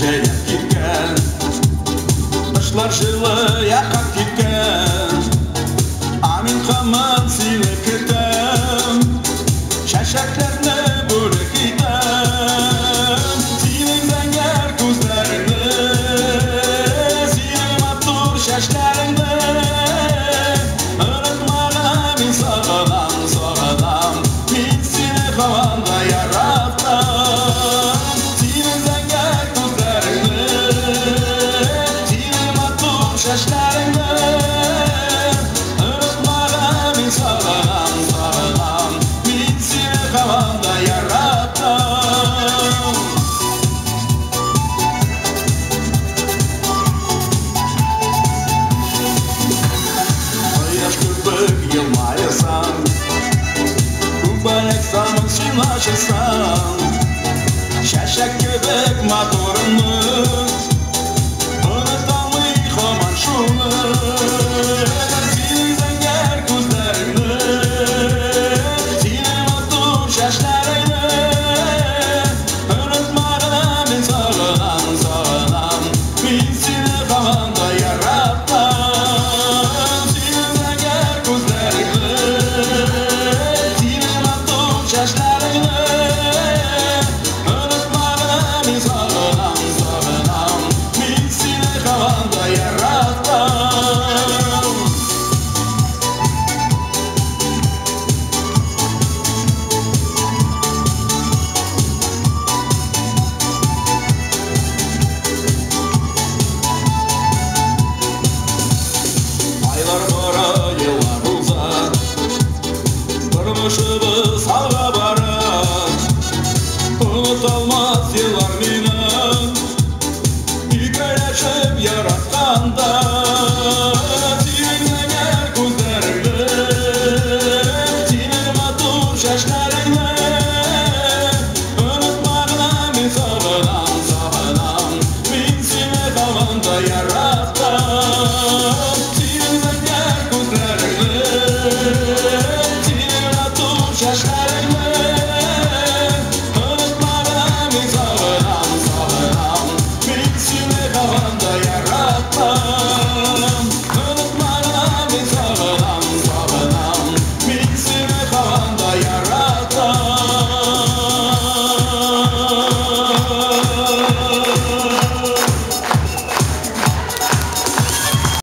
жайнап кеткен, ташлар жылы яқап кеткен, амин қамын сені күтім, шашақтарны бөлік етім, сенің зәңгер көздеріңді, сенің матур шаштарыңды, ұнатмаған мен сағынам, сағынам, мен сені қаванда яраттым. Сенің зәңгер көздеріңді, сенің матур шаштарыңды, ұнатмаған мен сағынам, сағынам, мен сені қаванда яраттым. Қояш көпік елмайырсаң, көбәлек самын сен ашырсаң, шашақ көбік моторымыз, ұныта алмай қаман шуны. Сенің зәңгер көздеріңді, сенің матур шаштарыңды, ұнатмаған мен сағынам, сағынам, мен сені қаванда яраттым. Сенің зәңгер көздеріңді, сенің матур шаштарыңды, ұнатмаған мен сағынам, сағынам, мен сені қаванда яраттым. Айлар бара, еллар болса, тұрмышы